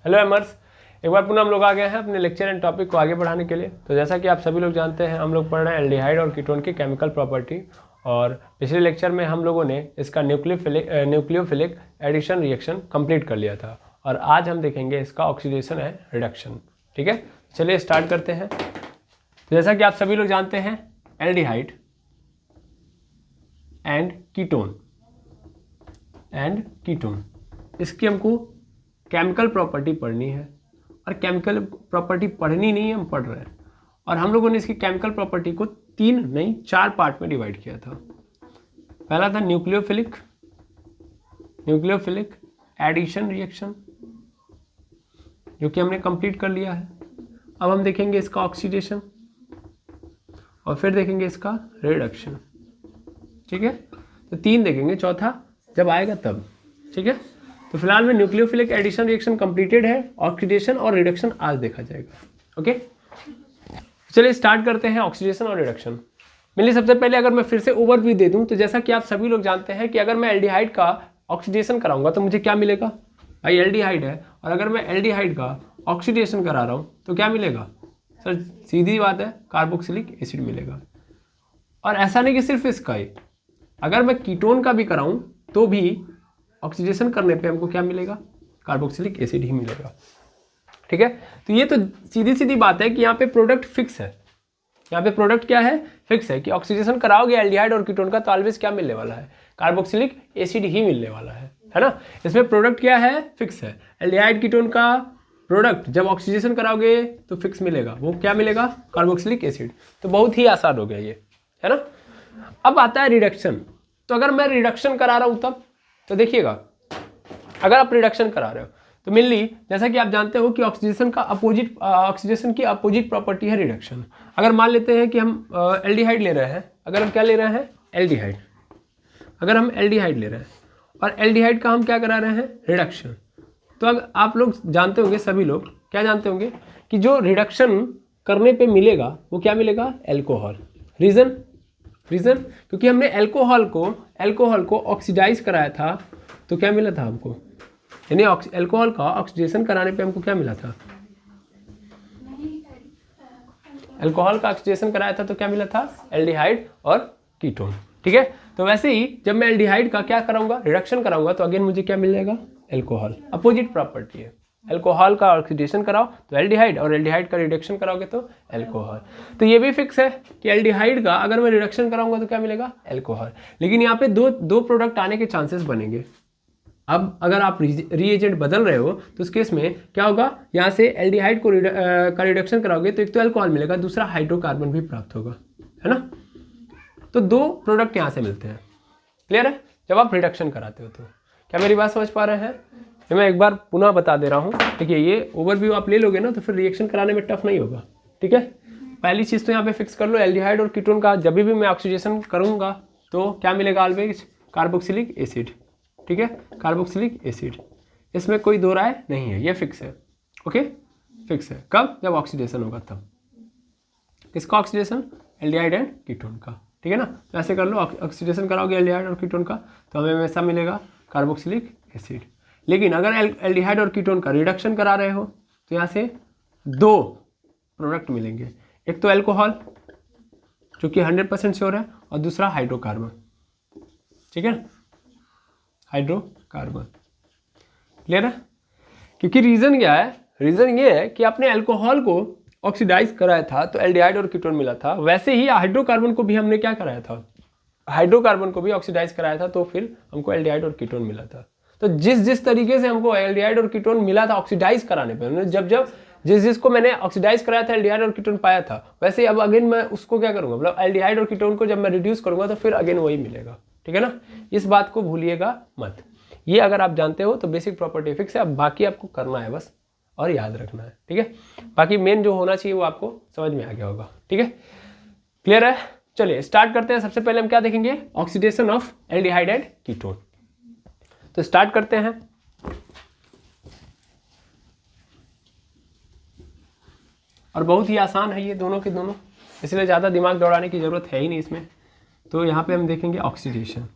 Hello एमर्स, एक बार पुनः हम लोग आ गए हैं अपने लेक्चर एंड टॉपिक को आगे बढ़ाने के लिए। तो जैसा कि आप सभी लोग जानते हैं, हम लोग पढ़ रहे हैं एल्डिहाइड और कीटोन की केमिकल प्रॉपर्टी। और पिछले लेक्चर में हम लोगों ने इसका न्यूक्लियोफिलिक एडिशन रिएक्शन कंप्लीट कर लिया था, और आज हम देखेंगे इसका ऑक्सीडेशन एंड रिडक्शन। ठीक है, चलिए स्टार्ट करते हैं। तो जैसा कि आप सभी लोग जानते हैं, एल्डिहाइड एंड कीटोन इसकी हमको केमिकल प्रॉपर्टी पढ़नी है। और केमिकल प्रॉपर्टी पढ़नी नहीं है, हम पढ़ रहे हैं। और हम लोगों ने इसकी केमिकल प्रॉपर्टी को 3 नहीं 4 पार्ट में डिवाइड किया था। पहला था न्यूक्लियोफिलिक एडिशन रिएक्शन, जो कि हमने कंप्लीट कर लिया है। अब हम देखेंगे इसका ऑक्सीडेशन और फिर देखेंगे इसका रिडक्शन। ठीक है, तो 3 देखेंगे, चौथा जब आएगा तब। ठीक है, तो फिलहाल में न्यूक्लियोफिलिक एडिशन रिएक्शन कंप्लीटेड है, ऑक्सीडेशन और रिडक्शन आज देखा जाएगा। ओके, चलिए स्टार्ट करते हैं ऑक्सीडेशन और रिडक्शन। मेनली सबसे पहले अगर मैं फिर से ओवरव्यू दे दूं, तो जैसा कि आप सभी लोग जानते हैं कि अगर मैं एल्डिहाइड का ऑक्सीडेशन कराऊंगा तो मुझे क्या मिलेगा। भाई एल्डिहाइड है, और अगर मैं एल्डिहाइड का ऑक्सीडेशन करा रहा हूँ तो क्या मिलेगा सर? सीधी बात है, कार्बोक्सिलिक एसिड मिलेगा। और ऐसा नहीं कि सिर्फ इसका ही, अगर मैं कीटोन का भी कराऊं तो भी ऑक्सीडेशन करने पे हमको क्या मिलेगा? कार्बोक्सिलिक एसिड ही मिलेगा। ठीक है, तो ये तो सीधी सीधी बात है कि यहाँ पे प्रोडक्ट फिक्स है। यहाँ पे प्रोडक्ट क्या है? फिक्स है कि ऑक्सीडेशन कराओगे एल्डिहाइड और कीटोन का तो ऑलवेज क्या मिलने वाला है? कार्बोक्सिलिक एसिड ही मिलने वाला है ना। इसमें प्रोडक्ट क्या है? फिक्स है। एल्डिहाइड कीटोन का प्रोडक्ट जब ऑक्सीडेशन कराओगे तो फिक्स मिलेगा, वो क्या मिलेगा? Carboxylic acid. तो बहुत ही आसान हो गया ये, है ना। अब आता है रिडक्शन। तो अगर मैं रिडक्शन करा रहा हूँ तब तो देखिएगा, अगर आप रिडक्शन करा रहे हो तो मेनली जैसा कि आप जानते हो कि ऑक्सीडेशन की अपोजिट प्रॉपर्टी है रिडक्शन। अगर मान लेते हैं कि हम एल्डिहाइड ले रहे हैं, अगर हम क्या ले रहे हैं? एल्डिहाइड। अगर हम एल्डिहाइड ले रहे हैं और एल्डिहाइड का हम क्या करा रहे हैं? रिडक्शन। तो अगर आप लोग जानते होंगे, सभी लोग क्या जानते होंगे कि जो रिडक्शन करने पे मिलेगा वो क्या मिलेगा? एल्कोहल। रीज़न क्योंकि हमने एल्कोहल को ऑक्सीडाइज कराया था तो क्या मिला था हमको? यानी एल्कोहल का ऑक्सीडेशन कराने पे हमको क्या मिला था? एल्कोहल का ऑक्सीडेशन कराया था तो क्या मिला था? एल्डिहाइड और कीटोन। ठीक है, तो वैसे ही जब मैं एल्डिहाइड का क्या कराऊंगा? रिडक्शन कराऊंगा, तो अगेन मुझे क्या मिल जाएगा? एल्कोहल। अपोजिट प्रॉपर्टी है। एल्कोहल का ऑक्सीडेशन कराओ तो एल्डिहाइड, और एल्डिहाइड का रिडक्शन कराओगे तो एल्कोहल। तो ये भी फिक्स है कि एल्डिहाइड का अगर मैं रिडक्शन कराऊंगा तो क्या मिलेगा? एल्कोहल। लेकिन यहाँ पे दो प्रोडक्ट आने के चांसेस बनेंगे। अब अगर आप रीएजेंट बदल रहे हो तो उस केस में क्या होगा? यहाँ से एल्डिहाइड को का रिडक्शन कराओगे तो एक तो एल्कोहल मिलेगा, दूसरा हाइड्रोकार्बन भी प्राप्त होगा, है ना। तो 2 प्रोडक्ट यहाँ से मिलते हैं। क्लियर है? जब आप रिडक्शन कराते हो तो क्या मेरी बात समझ पा रहे हैं? मैं एक बार पुनः बता दे रहा हूँ। देखिए, ये ओवरव्यू आप ले लोगे ना तो फिर रिएक्शन कराने में टफ नहीं होगा। ठीक है, पहली चीज़ तो यहाँ पे फिक्स कर लो, एल्डिहाइड और कीटोन का जब भी मैं ऑक्सीडेशन करूँगा तो क्या मिलेगा? Always carboxylic acid. ठीक है, कार्बोक्सिलिक एसिड, इसमें कोई दो राय नहीं है, ये फिक्स है। ओके, फिक्स है। कब? जब ऑक्सीडेशन होगा तब। किसका ऑक्सीडेशन? एल्डिहाइड एंड कीटोन का। ठीक है ना, तो ऐसे कर लो, ऑक्सीडेशन कराओगे एल्डिहाइड और कीटोन का तो हमें हमेशा मिलेगा कार्बोक्सिलिक एसिड। लेकिन अगर एल्डिहाइड और कीटोन का रिडक्शन करा रहे हो तो यहाँ से 2 प्रोडक्ट मिलेंगे, एक तो एल्कोहल जो कि 100% श्योर है, और दूसरा हाइड्रोकार्बन। ठीक है, हाइड्रोकार्बन। क्लियर है? क्योंकि रीजन क्या है? रीजन ये है कि आपने एल्कोहल को ऑक्सीडाइज कराया था तो एल्डिहाइड और कीटोन मिला था, वैसे ही हाइड्रोकार्बन को भी हमने क्या कराया था? हाइड्रोकार्बन को भी ऑक्सीडाइज कराया था तो फिर हमको एल्डिहाइड और कीटोन मिला था। तो जिस तरीके से हमको एल्डिहाइड और कीटोन मिला था ऑक्सीडाइज कराने पे, जब जिसको मैंने ऑक्सीडाइज कराया था एल्डिहाइड और कीटोन पाया था, वैसे अब अगेन मैं उसको क्या करूंगा? मतलब एल्डिहाइड और कीटोन को जब मैं रिड्यूस करूंगा तो फिर अगेन वही मिलेगा। ठीक है ना, इस बात को भूलिएगा मत। ये अगर आप जानते हो तो बेसिक प्रॉपर्टी फिक्स है। अब बाकी आपको करना है बस और याद रखना है। ठीक है, बाकी मेन जो होना चाहिए वो आपको समझ में आ गया होगा। ठीक है, क्लियर है? चलिए स्टार्ट करते हैं। सबसे पहले हम क्या देखेंगे? Oxidation of aldehyde and ketone. तो स्टार्ट करते हैं। और बहुत ही आसान है ये दोनों के दोनों, इसलिए ज़्यादा दिमाग दौड़ाने की ज़रूरत है ही नहीं इसमें। तो यहाँ पे हम देखेंगे ऑक्सीडेशन।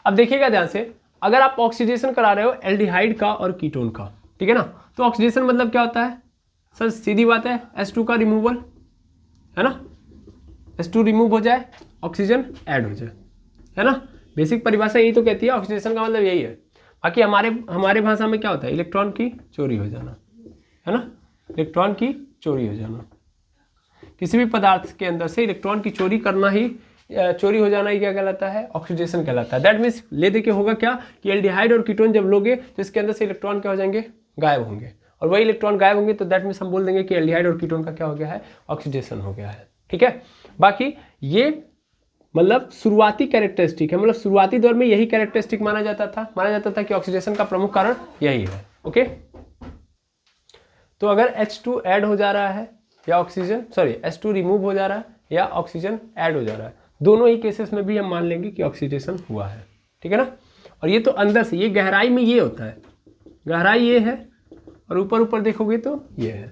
अब देखिएगा ध्यान से, अगर आप ऑक्सीडेशन करा रहे हो एल्डिहाइड का और कीटोन का, ठीक है ना, तो ऑक्सीडेशन मतलब क्या होता है सर, सीधी बात है H2 का रिमूवल, है ना, H2 रिमूव हो जाए, ऑक्सीजन ऐड हो जाए, है ना। बेसिक परिभाषा यही तो कहती है, ऑक्सीडेशन का मतलब यही है। बाकी हमारे भाषा में क्या होता है, इलेक्ट्रॉन की चोरी हो जाना, है ना, इलेक्ट्रॉन की चोरी हो जाना। किसी भी पदार्थ के अंदर से इलेक्ट्रॉन की चोरी करना ही, चोरी हो जाना ही क्या कहलाता है, ऑक्सीडेशन कहलाता है। दैट मीन्स ले दे के होगा क्या कि एल्डिहाइड और कीटोन जब लोगे तो इसके अंदर से इलेक्ट्रॉन क्या हो जाएंगे, गायब होंगे, और वही इलेक्ट्रॉन गायब होंगे तो दैट मीन्स हम बोल देंगे कि एल्डिहाइड और कीटोन का क्या हो गया है, ऑक्सीडेशन हो गया है, ठीक है। बाकी ये मतलब शुरुआती कैरेक्टरिस्टिक है, मतलब शुरुआती दौर में यही कैरेक्टरिस्टिक माना जाता था कि ऑक्सीडेशन का प्रमुख कारण यही है, ओके। तो अगर H2 ऐड हो जा रहा है या H2 रिमूव हो जा रहा है या ऑक्सीजन ऐड हो जा रहा है, दोनों ही केसेस में भी हम मान लेंगे कि ऑक्सीडेशन हुआ है, ठीक है ना। और ये तो अंदर से, ये गहराई में ये होता है, गहराई ये है, और ऊपर ऊपर देखोगे तो ये है।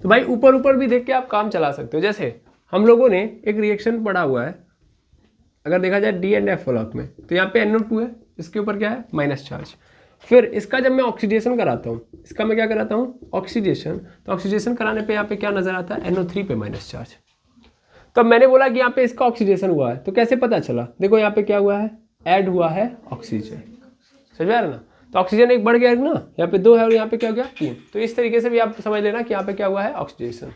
तो भाई ऊपर ऊपर भी देख के आप काम चला सकते हो। जैसे हम लोगों ने एक रिएक्शन पढ़ा हुआ है, अगर देखा जाए D&F ब्लॉक में, तो यहाँ पे NO2 है, इसके ऊपर क्या है, माइनस चार्ज। फिर इसका जब मैं ऑक्सीडेशन कराता हूँ, इसका मैं क्या कराता हूँ, ऑक्सीडेशन, तो ऑक्सीडेशन कराने पे यहाँ पे क्या नजर आता है, NO3 पे माइनस चार्ज। तो मैंने बोला कि यहाँ पे इसका ऑक्सीडेशन हुआ है, तो कैसे पता चला, देखो यहाँ पे क्या हुआ है, ऐड हुआ है ऑक्सीजन, समझ में आ रहा ना। तो ऑक्सीजन एक बढ़ गया है ना, यहाँ पे 2 है और यहाँ पे क्या हो गया 3। तो इस तरीके से भी आप समझ लेना कि यहाँ पे क्या हुआ है, ऑक्सीडेशन,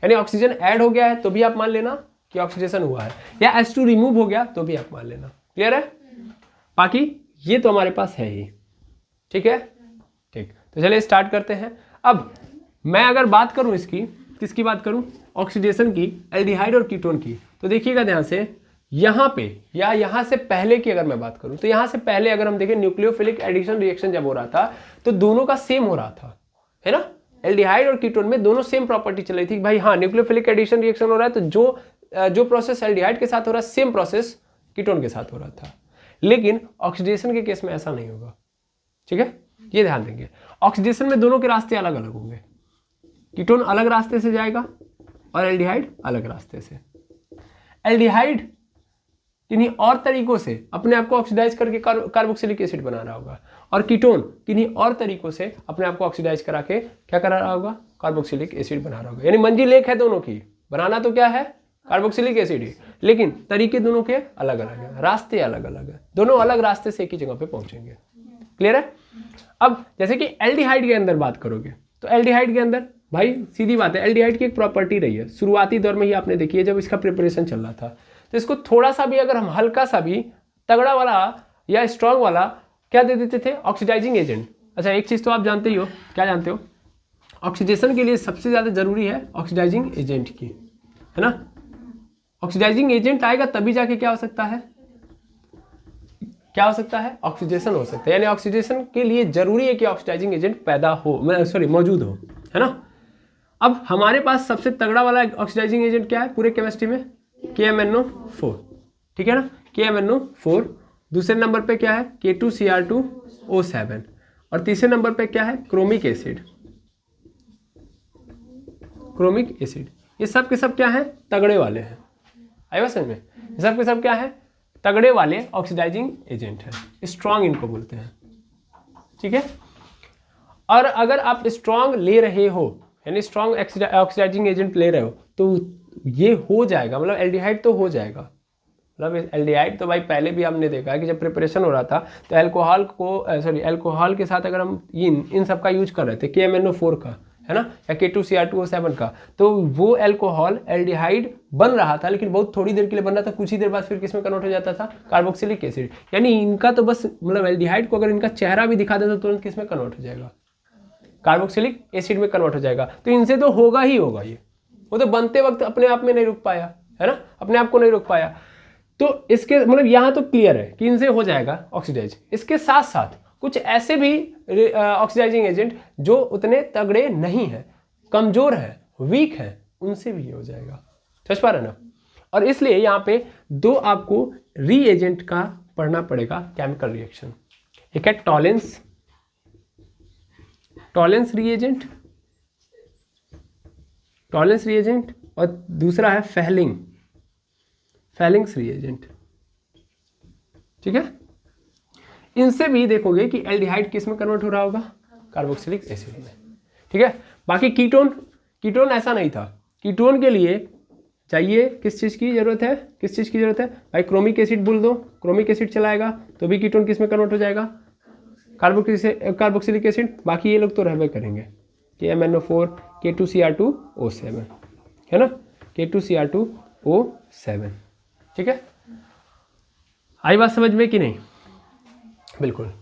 यानी ऑक्सीजन ऐड हो गया है तो भी आप मान लेना कि ऑक्सीडेशन हुआ है, या H2 रिमूव हो गया तो भी आप मान लेना। क्लियर है। बाकी ये तो हमारे पास है ही, ठीक है, ठीक। तो चलिए स्टार्ट करते हैं। अब मैं अगर बात करूं इसकी, किसकी बात करूं, ऑक्सीडेशन की, एल्डिहाइड और कीटोन की, तो देखिएगा ध्यान से, यहाँ पे या यहाँ से पहले की अगर मैं बात करूं, तो यहाँ से पहले अगर हम देखें न्यूक्लियोफिलिक एडिशन रिएक्शन जब हो रहा था तो दोनों का सेम हो रहा था, है ना। एल्डिहाइड और कीटोन में दोनों सेम प्रॉपर्टी चल रही थी, भाई हाँ न्यूक्लियोफिलिक एडिशन रिएक्शन हो रहा है तो जो प्रोसेस एल्डिहाइड के साथ हो रहा है सेम प्रोसेस कीटोन के साथ हो रहा था। लेकिन ऑक्सीडेशन के केस में ऐसा नहीं होगा, ठीक है, ये ध्यान देंगे। ऑक्सीडेशन में दोनों के रास्ते अलग अलग होंगे, कीटोन अलग रास्ते से जाएगा और एल्डिहाइड अलग रास्ते से। एल्डिहाइड किन्हीं और तरीकों से अपने आप को ऑक्सीडाइज करके कार्बोक्सिलिक एसिड बना रहा होगा, और कीटोन किन्हीं और तरीकों से अपने आप को ऑक्सीडाइज करा के क्या करा रहा होगा, कार्बोक्सिलिक एसिड बना रहा होगा। यानी मंजिल एक है दोनों की, बनाना तो क्या है, कार्बोक्सिलिक एसिड ही, लेकिन तरीके दोनों के अलग अलग है, रास्ते अलग अलग है, दोनों अलग रास्ते से एक ही जगह पे पहुंचेंगे। क्लियर है। अब जैसे कि एल्डिहाइड के अंदर बात करोगे, तो एल्डिहाइड के अंदर भाई सीधी बात है, एल्डिहाइड की एक प्रॉपर्टी रही है शुरुआती दौर में ही, आपने देखी है जब इसका प्रिपरेशन चल रहा था, तो इसको थोड़ा सा भी अगर हम हल्का सा भी तगड़ा वाला या स्ट्रांग वाला क्या दे देते थे, ऑक्सीडाइजिंग एजेंट। अच्छा एक चीज तो आप जानते ही हो, क्या जानते हो, ऑक्सीडेशन के लिए सबसे ज्यादा जरूरी है ऑक्सीडाइजिंग एजेंट की, है ना। ऑक्सीडाइजिंग एजेंट आएगा तभी जाके क्या हो सकता है, क्या हो सकता है, ऑक्सीडेशन हो सकता है। यानी ऑक्सीडेशन के लिए जरूरी है कि ऑक्सीडाइजिंग एजेंट पैदा हो, मौजूद हो, है ना। अब हमारे पास सबसे तगड़ा वाला ऑक्सीडाइजिंग एजेंट क्या है पूरे केमिस्ट्री में, KMnO4, ठीक है ना, KMnO4। दूसरे नंबर पे क्या है, K2Cr2O7, और तीसरे नंबर पे क्या है, क्रोमिक एसिड, क्रोमिक एसिड। ये सब के सब क्या है, तगड़े वाले हैं, आएगा समझ में, ये सब के सब क्या है, तगड़े वाले ऑक्सीडाइजिंग एजेंट है, स्ट्रॉन्ग इनको बोलते हैं, ठीक है। और अगर आप स्ट्रॉन्ग ले रहे हो, यानी स्ट्रॉन्ग ऑक्सीडाइजिंग एजेंट ले रहे हो, तो ये हो जाएगा, मतलब एल्डिहाइड तो हो जाएगा। मतलब एल्डिहाइड तो भाई पहले भी हमने देखा है कि जब प्रिपरेशन हो रहा था तो अल्कोहल के साथ अगर हम इन सब का यूज कर रहे थे, KMnO4 का, है ना, या K2Cr2O7 का, तो वो अल्कोहल एल्डिहाइड बन रहा था, लेकिन बहुत थोड़ी देर के लिए बन रहा था, कुछ ही देर बाद फिर किसमें कन्वर्ट हो जाता था, कार्बोक्सिलिक एसिड। यानी इनका तो बस मतलब एल्डिहाइड को अगर इनका चेहरा भी दिखा दे तो तुरंत किसमें कन्वर्ट हो जाएगा, कार्बोक्सिलिक एसिड में कन्वर्ट हो जाएगा। तो इनसे तो होगा ही होगा ये, वो तो बनते वक्त अपने आप में नहीं रुक पाया, है ना, अपने आप को नहीं रोक पाया। तो इसके मतलब यहाँ तो क्लियर है कि इनसे हो जाएगा ऑक्सीडाइज। इसके साथ साथ कुछ ऐसे भी ऑक्सीडाइजिंग एजेंट जो उतने तगड़े नहीं है, कमजोर है, वीक है, उनसे भी हो जाएगा, समझ पा रहे ना। और इसलिए यहाँ पे दो आपको रीएजेंट का पढ़ना पड़ेगा केमिकल रिएक्शन। एक है टॉलेंस रीएजेंट और दूसरा है फेलिंग्स रीएजेंट, ठीक है। इनसे भी देखोगे कि एल्डिहाइड किस में कन्वर्ट हो रहा होगा, कार्बोक्सिलिक एसिड में। ठीक है, बाकी कीटोन ऐसा नहीं था। कीटोन के लिए चाहिए किस चीज़ की जरूरत है, किस चीज़ की जरूरत है भाई, क्रोमिक एसिड बोल दो, क्रोमिक एसिड चलाएगा तो भी कीटोन किस में कन्वर्ट हो जाएगा, कार्बोक्सिलिक एसिड। बाकी ये लोग तो रहबे करेंगे, KMnO4 K2Cr2O7 है ना, K2Cr2O7। ठीक है, आई बात समझ में कि नहीं? बिल्कुल।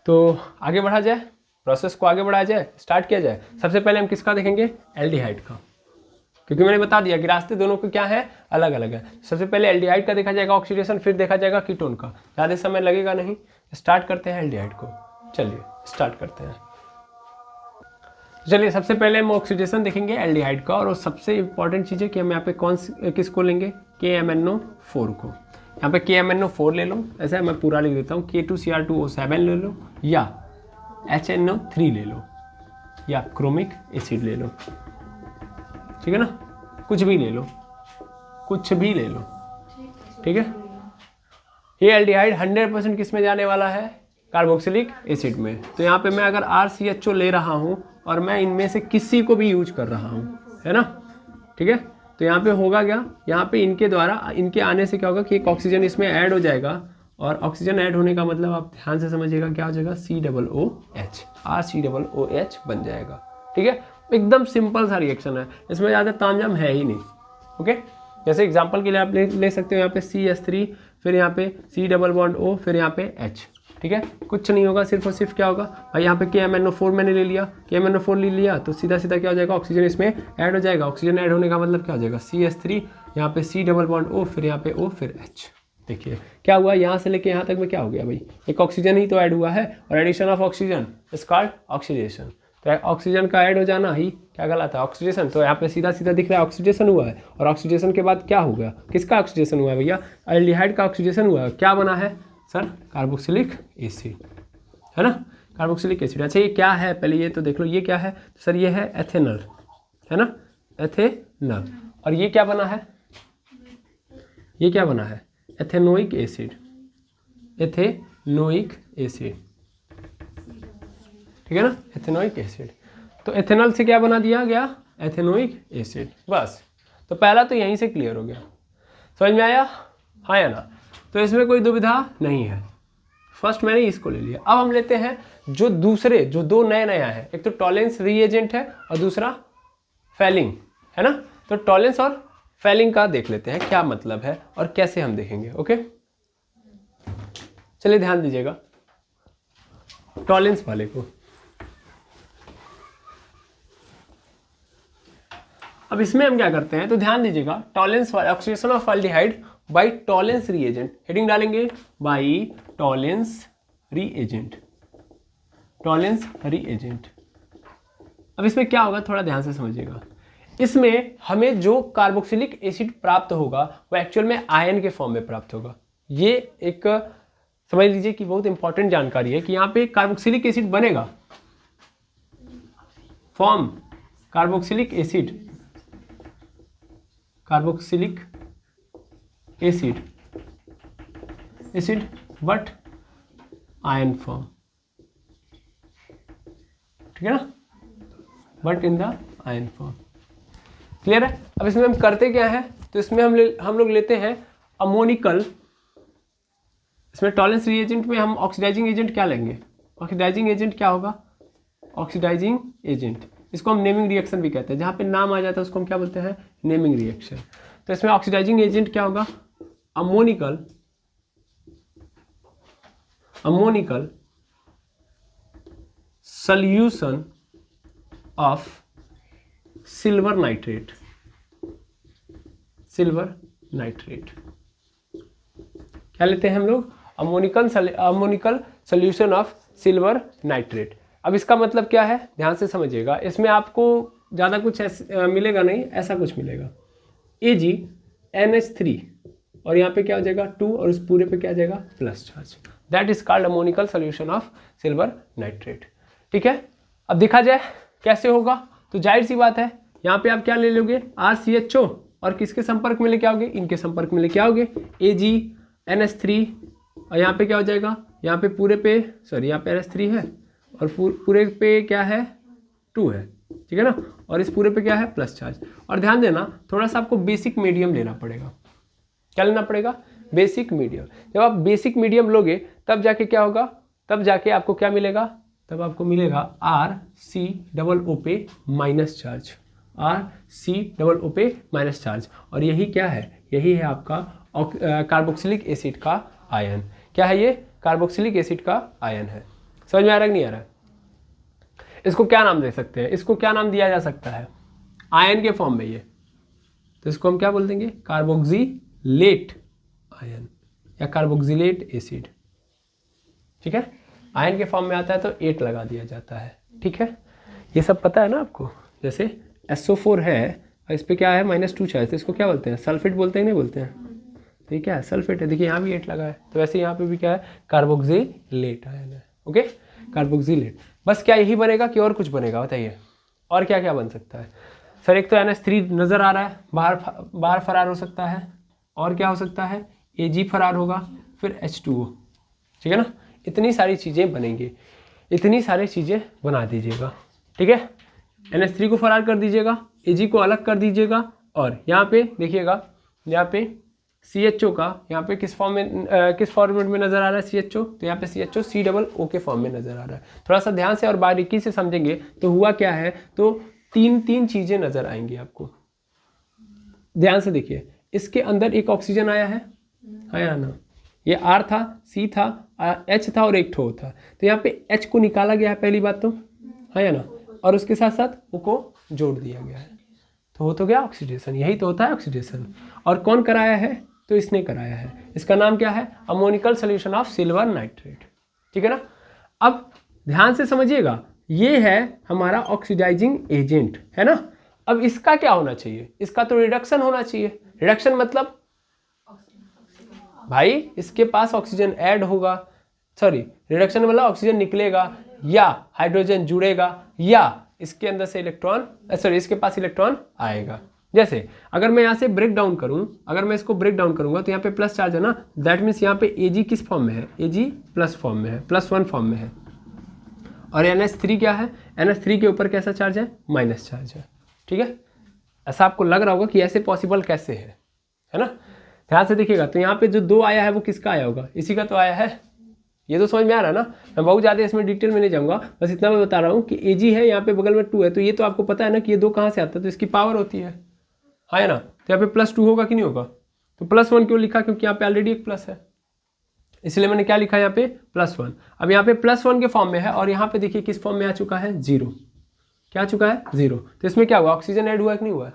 तो आगे बढ़ा जाए, प्रोसेस को आगे बढ़ाया जाए, स्टार्ट किया जाए। सबसे पहले हम किसका देखेंगे, एल्डिहाइड का, क्योंकि मैंने बता दिया कि रास्ते दोनों के क्या है, अलग अलग है। सबसे पहले एल्डिहाइड का देखा जाएगा ऑक्सीडेशन, फिर देखा जाएगा कीटोन का। ज़्यादा समय लगेगा नहीं, स्टार्ट करते हैं एल्डिहाइड को। चलिए स्टार्ट करते हैं। चलिए सबसे पहले हम ऑक्सीडेशन देखेंगे एल्डिहाइड का, और सबसे इंपॉर्टेंट चीज़ है कि हम यहाँ पे किसको लेंगे, KMnO4 को। यहाँ पे KMnO4 ले लो, ऐसा मैं पूरा लिख देता हूँ, K2Cr2O7 ले लो, या HNO3 ले लो, या क्रोमिक एसिड ले लो। ठीक है ना, कुछ भी ले लो, कुछ भी ले लो। ठीक है, ये एल्डिहाइड 100% किस में जाने वाला है, कार्बोक्सिलिक एसिड में। तो यहाँ पे मैं अगर RCHO ले रहा हूँ और मैं इनमें से किसी को भी यूज कर रहा हूँ, है ना। ठीक है, तो यहाँ पे होगा क्या, यहाँ पे इनके द्वारा, इनके आने से क्या होगा कि एक ऑक्सीजन इसमें ऐड हो जाएगा, और ऑक्सीजन ऐड होने का मतलब आप ध्यान से समझिएगा क्या हो जाएगा, COOH, RCOOH बन जाएगा। ठीक है, एकदम सिंपल सा रिएक्शन है, इसमें ज़्यादा तामझाम है ही नहीं। ओके, जैसे एग्जांपल के लिए आप ले सकते हो यहाँ पे CH3, फिर यहाँ पे C+O, फिर यहाँ पे H। ठीक है, कुछ नहीं होगा, सिर्फ और सिर्फ क्या होगा भाई, यहाँ पे KMnO4 मैंने ले लिया, KMnO4 ले लिया तो सीधा सीधा क्या हो जाएगा, ऑक्सीजन इसमें ऐड हो जाएगा। ऑक्सीजन ऐड होने का मतलब क्या हो जाएगा, CH3, यहाँ पे C+O, फिर यहाँ पे O, फिर H। देखिए क्या हुआ, यहाँ से लेके यहाँ तक में क्या हो गया भाई, एक ऑक्सीजन ही तो ऐड हुआ है, और addition of oxygen is called oxidation. तो ऑक्सीजन का ऐड हो जाना ही क्या कहलाता है, ऑक्सीडेशन। तो यहाँ पे सीधा सीधा दिख रहा है ऑक्सीडेशन हुआ है, और ऑक्सीडेशन के बाद क्या हो गया, किसका ऑक्सीडेशन हुआ है भैया, एल्डिहाइड का ऑक्सीडेशन हुआ है। क्या बना है सर, कार्बोक्सिलिक एसिड, है ना, कार्बोक्सिलिक एसिड। अच्छा ये क्या है, पहले ये तो देख लो, ये क्या है सर, ये है एथेनॉल, है ना, एथेनॉल। और ये क्या बना है, ये क्या बना है, एथेनोइक एसिड, एथेनोइक एसिड। ठीक है ना, एथेनोइक एसिड। तो एथेनॉल से क्या बना दिया गया, एथेनोइक एसिड। बस, तो पहला तो यहीं से क्लियर हो गया, समझ में आया, हाँ या ना। तो इसमें कोई दुविधा नहीं है। फर्स्ट मैंने इसको ले लिया। अब हम लेते हैं जो दूसरे, जो दो नया है, एक तो टॉलेंस रीएजेंट है और दूसरा फैलिंग, है ना। तो टॉलेंस और फैलिंग का देख लेते हैं क्या मतलब है और कैसे हम देखेंगे। ओके, चलिए ध्यान दीजिएगा टॉलेंस वाले को। अब इसमें हम क्या करते हैं, तो ध्यान दीजिएगा, टॉलेंस वाले, oxidation of aldehyde by Tollens reagent, heading डालेंगे by Tollens reagent, Tollens reagent. अब इसमें क्या होगा, थोड़ा ध्यान से समझिएगा। इसमें हमें जो कार्बोक्सिलिक एसिड प्राप्त होगा वो एक्चुअल में आयन के फॉर्म में प्राप्त होगा। ये एक समझ लीजिए कि बहुत इंपॉर्टेंट जानकारी है कि यहाँ पे कार्बोक्सिलिक एसिड बनेगा, form carboxylic acid, carboxylic acid, acid but ion form, ठीक है ना, but in the ion form. Clear है। अब इसमें हम करते क्या है, तो इसमें हम लोग लेते हैं अमोनिकल। इसमें टॉलेंस रिएजेंट में हम ऑक्सीडाइजिंग एजेंट क्या लेंगे, ऑक्सीडाइजिंग एजेंट क्या होगा, ऑक्सीडाइजिंग एजेंट, इसको हम नेमिंग रिएक्शन भी कहते हैं। जहाँ पे नाम आ जाता है उसको हम क्या बोलते हैं, नेमिंग रिएक्शन। तो इसमें ऑक्सीडाइजिंग एजेंट क्या होगा, ammoniacal, ammoniacal solution of silver nitrate, silver nitrate क्या लेते हैं हम लोग, ammoniacal solution of silver nitrate. अब इसका मतलब क्या है, ध्यान से समझिएगा। इसमें आपको ज़्यादा कुछ मिलेगा नहीं, ऐसा कुछ मिलेगा AgNH3 और यहाँ पे क्या हो जाएगा 2 और उस पूरे पे क्या आ जाएगा plus charge. That is called ammoniacal solution of silver nitrate. ठीक है, अब देखा जाए कैसे होगा। तो जाहिर सी बात है यहाँ पे आप क्या ले लोगे, RCHO और किसके संपर्क में लेके आओगे, इनके संपर्क में लेके आओगे AgNH3 और यहाँ पे क्या हो जाएगा, यहाँ पे पूरे पे सॉरी यहाँ पे NH3 है और पूरे पे क्या है 2 है, ठीक है ना, और इस पूरे पे क्या है प्लस चार्ज। और ध्यान देना थोड़ा सा आपको बेसिक मीडियम लेना पड़ेगा। क्या लेना पड़ेगा, बेसिक मीडियम। जब आप बेसिक मीडियम लोगे तब जाके क्या होगा, तब जाके आपको क्या मिलेगा, तब आपको मिलेगा RCOO पे माइनस चार्ज, RCOO पे माइनस चार्ज। और यही क्या है, यही है आपका कार्बोक्सिलिक एसिड का आयन। क्या है ये, कार्बोक्सिलिक एसिड का आयन है। समझ में आ रहा है कि नहीं आ रहा है? इसको क्या नाम दे सकते हैं, इसको क्या नाम दिया जा सकता है, आयन के फॉर्म में ये, तो इसको हम क्या बोल देंगे, कार्बोक्सिलेट आयन या कार्बोक्सिलेट एसिड। ठीक है, आयन के फॉर्म में आता है तो 8 लगा दिया जाता है। ठीक है, ये सब पता है ना आपको। जैसे SO4 है और इस पर क्या है -2 चार्ज, तो इसको क्या बोलते हैं, सल्फेट बोलते हैं, नहीं बोलते हैं, तो ये क्या है, सल्फेट है। देखिए यहाँ भी 8 लगा है, तो वैसे यहाँ पे भी क्या है, कार्बोक्सिलेट आयन है। Okay, carboxylate. बस क्या यही बनेगा कि और कुछ बनेगा, बताइए और क्या क्या बन सकता है। सर एक तो NH3 नज़र आ रहा है, बाहर फरार हो सकता है, और क्या हो सकता है, Ag फरार होगा, फिर H2O। ठीक है ना, इतनी सारी चीज़ें बनेंगी, इतनी सारी चीज़ें बना दीजिएगा। ठीक है, NH3 को फरार कर दीजिएगा, Ag को अलग कर दीजिएगा, और यहाँ पे देखिएगा, यहाँ पे CHO का यहाँ पे किस फॉर्मेट में नज़र आ रहा है CHO, तो यहाँ पे CHO COO के फॉर्म में नज़र आ रहा है। थोड़ा सा ध्यान से और बारीकी से समझेंगे तो हुआ क्या है, तो तीन चीज़ें नज़र आएंगी आपको। ध्यान से देखिए, इसके अंदर एक ऑक्सीजन आया है, आया ना, ये R था, C था, H था और एक ठो था, तो यहाँ पे H को निकाला गया है पहली बात तो, है ना, और उसके साथ साथ O को जोड़ दिया गया है, तो हो तो गया ऑक्सीडेशन। यही तो होता है ऑक्सीडेशन। और कौन कराया है, तो इसने कराया है। इसका नाम क्या है, ammoniacal solution of silver nitrate. ठीक है ना, अब ध्यान से समझिएगा, ये है हमारा ऑक्सीडाइजिंग एजेंट, है ना। अब इसका क्या होना चाहिए, इसका तो रिडक्शन होना चाहिए। रिडक्शन मतलब भाई इसके पास ऑक्सीजन ऐड होगा, सॉरी रिडक्शन मतलब ऑक्सीजन निकलेगा या हाइड्रोजन जुड़ेगा या इसके अंदर से इलेक्ट्रॉन, सॉरी इसके पास इलेक्ट्रॉन आएगा। जैसे अगर मैं यहाँ से ब्रेक डाउन करूँ, अगर मैं इसको ब्रेक डाउन करूँगा तो यहाँ पे प्लस चार्ज है ना, दैट मीन्स यहाँ पे Ag किस फॉर्म में है, Ag प्लस फॉर्म में है, +1 फॉर्म में है। और NH3 क्या है, NH3 के ऊपर कैसा चार्ज है, माइनस चार्ज है। ठीक है, ऐसा आपको लग रहा होगा कि ऐसे पॉसिबल कैसे है ना। ध्यान से देखिएगा, तो यहाँ पे जो 2 आया है वो किसका आया होगा, इसी का तो आया है। ये तो समझ में आ रहा है ना, मैं बहुत ज़्यादा इसमें डिटेल में नहीं जाऊँगा, बस इतना मैं बता रहा हूँ कि Ag है, यहाँ पे बगल में 2 है, तो ये तो आपको पता है ना कि ये 2 कहाँ से आता है, तो इसकी पावर होती है ना, तो यहाँ पे +2 होगा कि नहीं होगा, तो +1 क्यों लिखा, क्योंकि यहाँ पे ऑलरेडी एक प्लस है, इसलिए मैंने क्या लिखा यहाँ पे +1। अब यहाँ पे +1 के फॉर्म में है, और यहाँ पे देखिए किस फॉर्म में आ चुका है, 0। क्या आ चुका है, 0। तो इसमें क्या हुआ, ऑक्सीजन ऐड हुआ कि नहीं हुआ,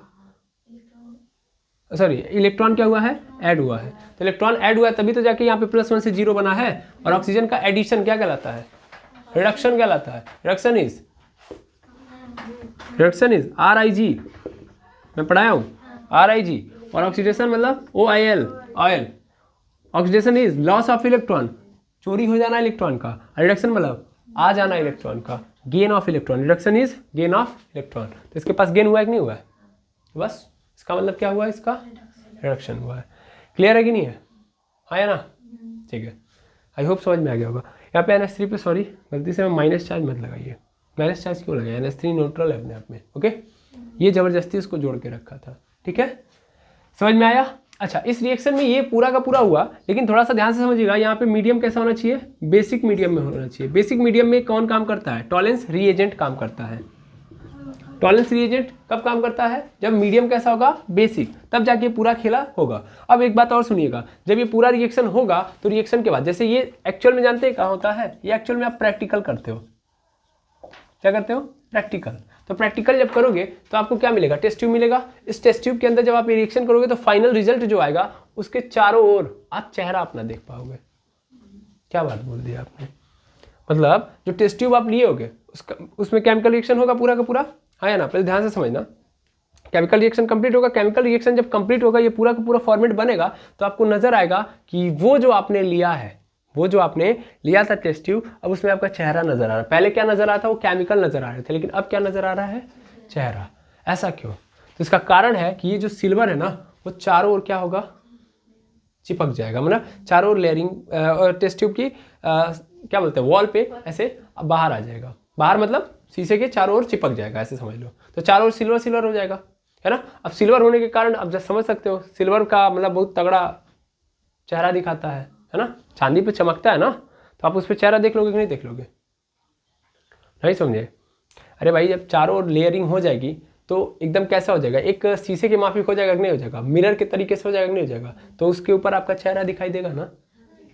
सॉरी इलेक्ट्रॉन क्या हुआ है, ऐड हुआ है। तो इलेक्ट्रॉन ऐड हुआ है तभी तो जाके यहाँ पे +1 से 0 बना है। और ऑक्सीजन का एडिशन क्या कहलाता है, रिडक्शन कहलाता है। रिडक्शन इज RIG, मैं पढ़ाया हूँ RIG। और ऑक्सीडेशन मतलब OIL, oil. Oxidation is loss of electron, चोरी हो जाना इलेक्ट्रॉन का। रिडक्शन मतलब आ जाना इलेक्ट्रॉन का, gain of electron. Reduction is gain of electron. तो इसके पास गेन हुआ है कि नहीं हुआ है, बस इसका मतलब क्या हुआ है, इसका रिडक्शन हुआ है। क्लियर है कि नहीं है, हाँ है ना, ठीक है, आई होप समझ में आ गया होगा। यहाँ पे NH3 पे सॉरी गलती से मैं माइनस चार्ज मत लगाइए, माइनस चार्ज क्यों लगाया, NH3 न्यूट्रल है अपने आप में। ओके, ये जबरदस्ती उसको जोड़ के रखा था। ठीक है, समझ में आया। अच्छा, इस रिएक्शन में ये पूरा का पूरा हुआ, लेकिन थोड़ा सा ध्यान से समझिएगा, यहाँ पे मीडियम कैसा होना चाहिए, बेसिक मीडियम में होना चाहिए। बेसिक मीडियम में कौन काम करता है, टॉलेंस रीएजेंट काम करता है। टॉलेंस रिएजेंट कब काम करता है, जब मीडियम कैसा होगा, बेसिक, तब जाके पूरा खेला होगा। अब एक बात और सुनिएगा, जब ये पूरा रिएक्शन होगा तो रिएक्शन के बाद, जैसे ये एक्चुअल में जानते हैं कहाँ होता है, ये एक्चुअल में आप प्रैक्टिकल करते हो। क्या करते हो, प्रैक्टिकल। तो प्रैक्टिकल जब करोगे तो आपको क्या मिलेगा, टेस्ट ट्यूब मिलेगा। इस टेस्ट ट्यूब के अंदर जब आप ये रिएक्शन करोगे तो फाइनल रिजल्ट जो आएगा उसके चारों ओर आप चेहरा अपना देख पाओगे। क्या बात बोल दी आपने, मतलब जो टेस्ट ट्यूब आप लिए होगे उसमें केमिकल रिएक्शन होगा पूरा का पूरा, है ना। पहले ध्यान से समझना, केमिकल रिएक्शन कंप्लीट होगा। केमिकल रिएक्शन जब कंप्लीट होगा, ये पूरा का पूरा फॉर्मेट बनेगा, तो आपको नजर आएगा कि वो जो आपने लिया है, वो जो आपने लिया था टेस्ट ट्यूब, अब उसमें आपका चेहरा नजर आ रहा है। पहले क्या नजर आ रहा था, वो केमिकल नजर आ रहे थे, लेकिन अब क्या नजर आ रहा है, चेहरा। ऐसा क्यों, तो इसका कारण है कि ये जो सिल्वर है ना, वो चारों ओर क्या होगा, चिपक जाएगा, मतलब चारों ओर लेयरिंग टेस्ट ट्यूब की क्या बोलते हैं वॉल पे ऐसे बाहर आ जाएगा। बाहर मतलब शीशे के चारों ओर चिपक जाएगा, ऐसे समझ लो। तो चारों ओर सिल्वर सिल्वर हो जाएगा, है ना। अब सिल्वर होने के कारण अब जब समझ सकते हो सिल्वर का मतलब बहुत तगड़ा चेहरा दिखाता है ना। चांदी पे चमकता है ना, तो आप उस पर चेहरा देख लोगे कि नहीं देख लोगे, नहीं समझे। अरे भाई जब चारों ओर लेयरिंग हो जाएगी तो एकदम कैसा हो जाएगा, एक शीशे के माफिक हो जाएगा कि नहीं हो जाएगा, मिरर के तरीके से हो जाएगा कि नहीं हो जाएगा, तो उसके ऊपर आपका चेहरा दिखाई देगा ना।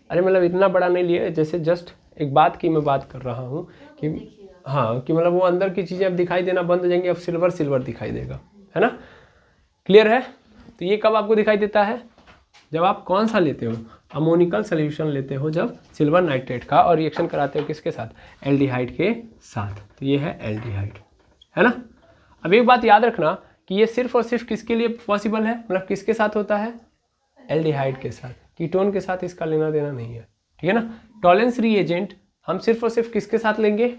अरे मतलब इतना बड़ा नहीं लिए, जैसे जस्ट एक बात की मैं बात कर रहा हूँ कि हाँ, कि मतलब वो अंदर की चीज़ें अब दिखाई देना बंद हो जाएंगी, अब सिल्वर सिल्वर दिखाई देगा, है ना। क्लियर है। तो ये कब आपको दिखाई देता है, जब आप कौन सा लेते हो, अमोनिकल सोल्यूशन लेते हो, जब सिल्वर नाइट्रेट का, और रिएक्शन कराते हो किसके साथ, एल्डिहाइड के साथ। तो ये है एल्डिहाइड, है ना। अब एक बात याद रखना कि ये सिर्फ और सिर्फ किसके लिए पॉसिबल है, मतलब किसके साथ होता है, एल्डिहाइड के साथ। कीटोन के साथ इसका लेना देना नहीं है, ठीक है ना। टॉलेंस रिएजेंट हम सिर्फ और सिर्फ किसके साथ लेंगे,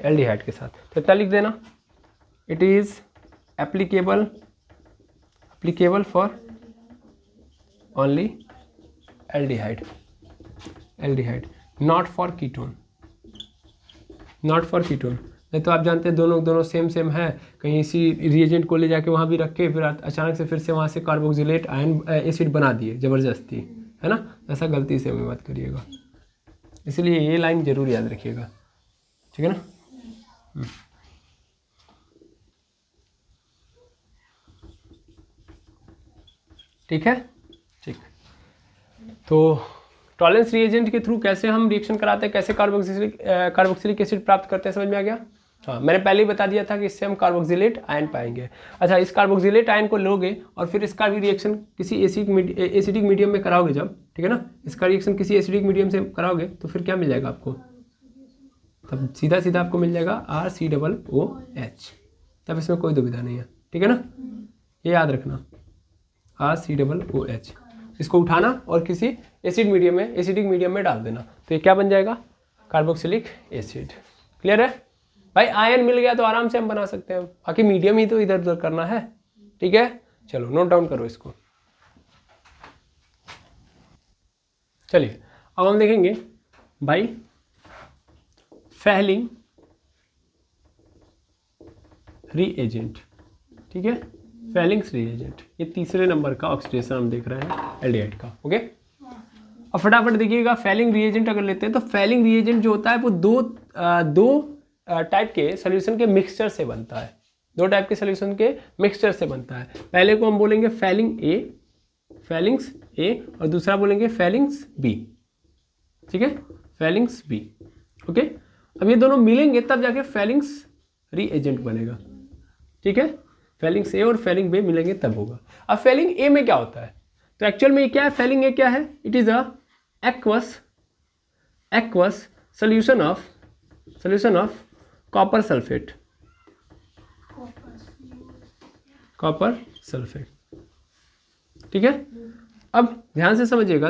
एल्डिहाइड के साथ। तो इतना लिख देना, it is applicable for only aldehyde, not for ketone, नहीं तो आप जानते हैं दोनों सेम है, कहीं इसी रिएजेंट को ले जाके वहाँ भी रख के फिर अचानक से फिर से वहाँ से कार्बोक्सिलेट आयन एसिड बना दिए ज़बरदस्ती, है ना। ऐसा गलती से हमें मत करिएगा, इसलिए ये लाइन जरूर याद रखिएगा, ठीक है ना। ठीक है, ठीक। तो टॉलेंस रिएजेंट के थ्रू कैसे हम रिएक्शन कराते हैं, कैसे कार्बोक्सिलिक एसिड प्राप्त करते हैं, समझ में आ गया। हाँ, मैंने पहले ही बता दिया था कि इससे हम कार्बोक्सिलेट आयन पाएंगे। अच्छा, इस कार्बोक्सिलेट आयन को लोगे और फिर इसका भी रिएक्शन किसी एसिडिक मीडियम में कराओगे जब, ठीक है ना, इसका रिएक्शन किसी एसिडिक मीडियम से कराओगे तो फिर क्या मिल जाएगा आपको, तब सीधा सीधा आपको मिल जाएगा RCOOH। तब इसमें कोई दुविधा नहीं है, ठीक है ना, ये याद रखना, RCOOH। इसको उठाना और किसी एसिडिक मीडियम में डाल देना, तो ये क्या बन जाएगा, कार्बोक्सिलिक एसिड। क्लियर है भाई। आयन मिल गया तो आराम से हम बना सकते हैं, बाकी मीडियम ही तो इधर उधर करना है, ठीक है। चलो नोट डाउन करो इसको। चलिए अब हम देखेंगे भाई फेलिंग रीएजेंट, ठीक है, फेलिंग्स रीएजेंट, ये तीसरे नंबर का ऑक्सीडेशन हम देख रहे हैं एल्डिहाइड का। ओके, अब फटाफट देखिएगा, फेलिंग रीएजेंट अगर लेते हैं तो फेलिंग रीएजेंट जो होता है वो दो टाइप के सोल्यूशन के मिक्सचर से बनता है, दो टाइप के सोल्यूशन के मिक्सचर से बनता है। पहले को हम बोलेंगे फेलिंग्स ए और दूसरा बोलेंगे फेलिंग्स बी, ठीक है, फेलिंग्स बी। ओके, अब ये दोनों मिलेंगे तब जाके फेलिंग्स रीएजेंट बनेगा, ठीक है। फेलिंग्स ए और फेलिंग बी मिलेंगे तब होगा। अब फेलिंग ए में क्या होता है, तो एक्चुअल में क्या है, फेलिंग ए क्या है, it is a aqueous solution of copper sulphate, ठीक है। अब ध्यान से समझिएगा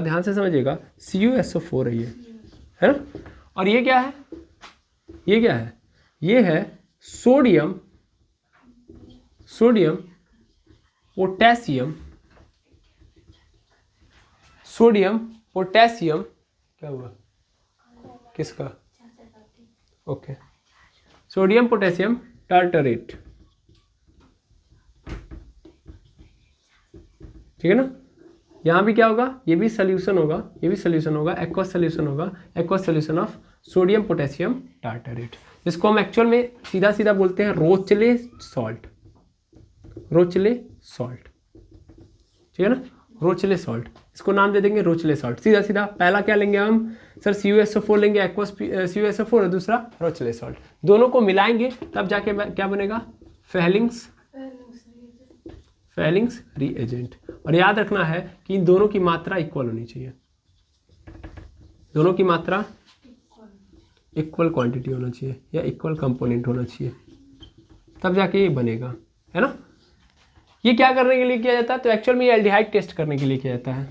CuSO4 है ये, है ना। और ये क्या है, ये है सोडियम पोटेशियम क्या हुआ, किसका, ओके, सोडियम पोटेशियम टार्टरेट, ठीक है ना। यहाँ भी क्या होगा, ये भी सोल्यूशन होगा, aqueous solution of sodium potassium tartrate, जिसको हम एक्चुअल में सीधा बोलते हैं रोचले सॉल्ट, ठीक है ना, रोचले सॉल्ट, इसको नाम दे देंगे रोचले सॉल्ट, सीधा। पहला क्या लेंगे हम सर, CuSO4 लेंगे, एक्वस CuSO4, और दूसरा रोचले सॉल्ट, दोनों को मिलाएंगे तब जाके क्या बनेगा, फेलिंग्स रीएजेंट। और याद रखना है कि इन दोनों की मात्रा इक्वल होनी चाहिए, दोनों की मात्रा इक्वल क्वांटिटी होना चाहिए या इक्वल कंपोनेंट होना चाहिए, तब जाके ये बनेगा, है ना। ये क्या करने के लिए किया जाता है, तो एक्चुअल में ये एल्डिहाइड टेस्ट करने के लिए किया जाता है।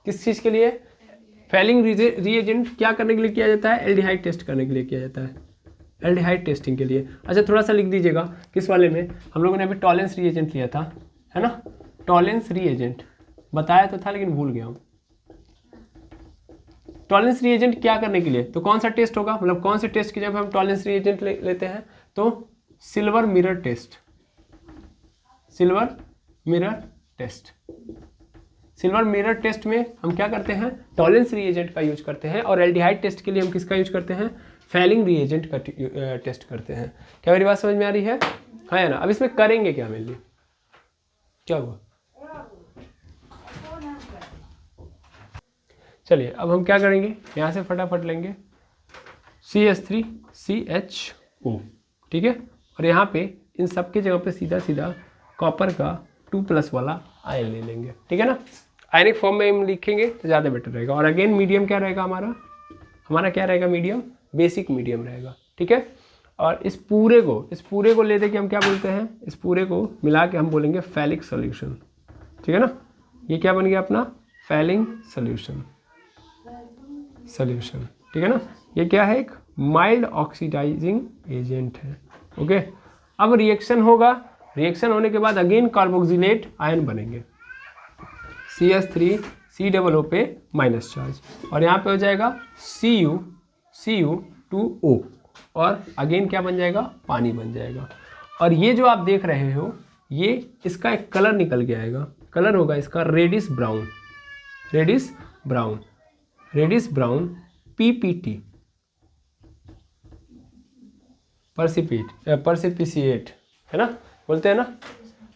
किस चीज़ के लिए, फेलिंग रीएजेंट क्या करने के लिए किया जाता है, एल्डिहाइड टेस्ट करने के लिए किया जाता है, एल्डिहाइड टेस्टिंग के लिए। अच्छा, थोड़ा सा लिख दीजिएगा, किस वाले में हम लोगों ने अभी टॉलेंस रीएजेंट लिया था, है ना, टॉलेंस रीएजेंट, बताया तो था लेकिन भूल गया हूँ। टॉलरेंस रिएजेंट क्या करने के लिए, तो कौन सा टेस्ट होगा, मतलब कौन से टेस्ट की जब हम टॉलरेंस रिएजेंट लेते हैं, तो silver mirror test. Silver mirror test, silver mirror test में हम क्या करते हैं, टॉलरेंस रिएजेंट का यूज करते हैं, और एल्डिहाइड टेस्ट के लिए हम किसका यूज करते हैं, फैलिंग रिएजेंट का टेस्ट करते हैं। क्या मेरी बात समझ में आ रही है? हाँ या ना? अब इसमें करेंगे क्या मेरे लिए, क्या हुआ, चलिए अब हम क्या करेंगे, यहाँ से फटाफट लेंगे CH3CHO, ठीक है, और यहाँ पे इन सब की जगह पे सीधा सीधा कॉपर का 2+ वाला आयन ले लेंगे, ठीक है ना। आयनिक फॉर्म में हम लिखेंगे तो ज़्यादा बेटर रहेगा। और अगेन मीडियम क्या रहेगा हमारा क्या रहेगा, मीडियम, बेसिक मीडियम रहेगा, ठीक है। और इस पूरे को ले दे के हम क्या बोलते हैं, इस पूरे को मिला के हम बोलेंगे फैलिक सोल्यूशन, ठीक है ना। ये क्या बन गया अपना, फैलिंग सोल्यूशन, ठीक है ना। ये क्या है, एक माइल्ड ऑक्सीडाइजिंग एजेंट है, ओके। अब रिएक्शन होगा, रिएक्शन होने के बाद अगेन कार्बोक्सिलेट आयन बनेंगे, CH3COO पे माइनस चार्ज, और यहाँ पे हो जाएगा Cu2O, और अगेन क्या बन जाएगा, पानी बन जाएगा। और ये जो आप देख रहे हो, ये इसका एक कलर निकल के आएगा, कलर होगा इसका रेडिश ब्राउन PPT, परसिपिसिएट, है ना, बोलते हैं ना।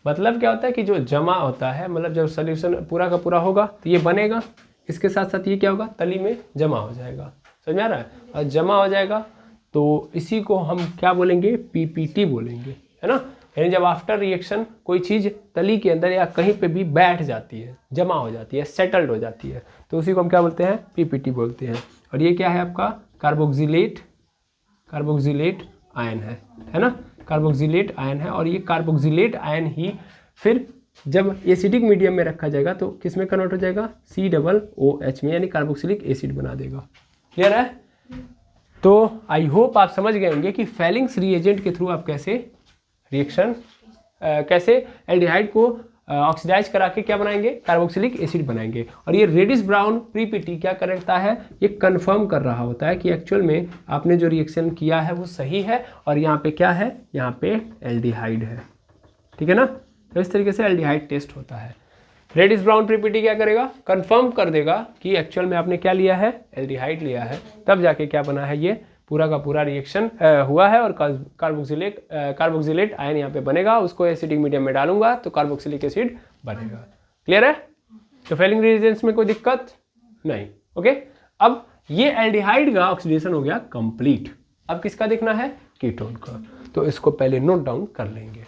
मतलब क्या होता है कि जो जमा होता है, मतलब जब सोल्यूशन पूरा का पूरा होगा तो ये बनेगा, इसके साथ साथ ये क्या होगा, तली में जमा हो जाएगा, समझ में आ रहा है। और जमा हो जाएगा तो इसी को हम क्या बोलेंगे, PPT बोलेंगे, है ना। यानी जब आफ्टर रिएक्शन कोई चीज़ तली के अंदर या कहीं पे भी बैठ जाती है, जमा हो जाती है, सेटल्ड हो जाती है, तो उसी को हम क्या बोलते हैं, PPT बोलते हैं। और ये क्या है आपका, कार्बोक्सिलेट आयन है ना, कार्बोक्सिलेट आयन है। और ये कार्बोक्सिलेट आयन ही फिर जब एसिडिक मीडियम में रखा जाएगा तो किस में कन्वर्ट हो जाएगा, COOH में, यानी कार्बोक्सिलिक एसिड बना देगा। क्लियर है? तो आई होप आप समझ गए होंगे कि फैलिंग्स रिएजेंट के थ्रू आप कैसे रिएक्शन कैसे एल्डिहाइड को ऑक्सीडाइज करा के क्या बनाएंगे, कार्बोक्सिलिक एसिड बनाएंगे। और ये रेडिश ब्राउन PPT क्या करता है, ये कंफर्म कर रहा होता है कि एक्चुअल में आपने जो रिएक्शन किया है वो सही है, और यहाँ पे क्या है, यहाँ पे एल्डिहाइड है, ठीक है ना। तो इस तरीके से एल्डिहाइड टेस्ट होता है। रेडिश ब्राउन PPT क्या करेगा, कंफर्म कर देगा कि एक्चुअल में आपने क्या लिया है, एल्डिहाइड लिया है, तब जाके क्या बना है, ये पूरा का पूरा रिएक्शन हुआ है, और कार्बोक्सिलेट आयन यहाँ पे बनेगा। उसको एसिडिक मीडियम में डालूंगा तो कार्बोक्सिलिक एसिड बनेगा। क्लियर है? तो फैलिंग रिएजेंट्स में कोई दिक्कत नहीं, ओके। अब ये एल्डिहाइड का ऑक्सीडेशन हो गया कंप्लीट। अब किसका देखना है, कीटोन का, तो इसको पहले नोट डाउन कर लेंगे।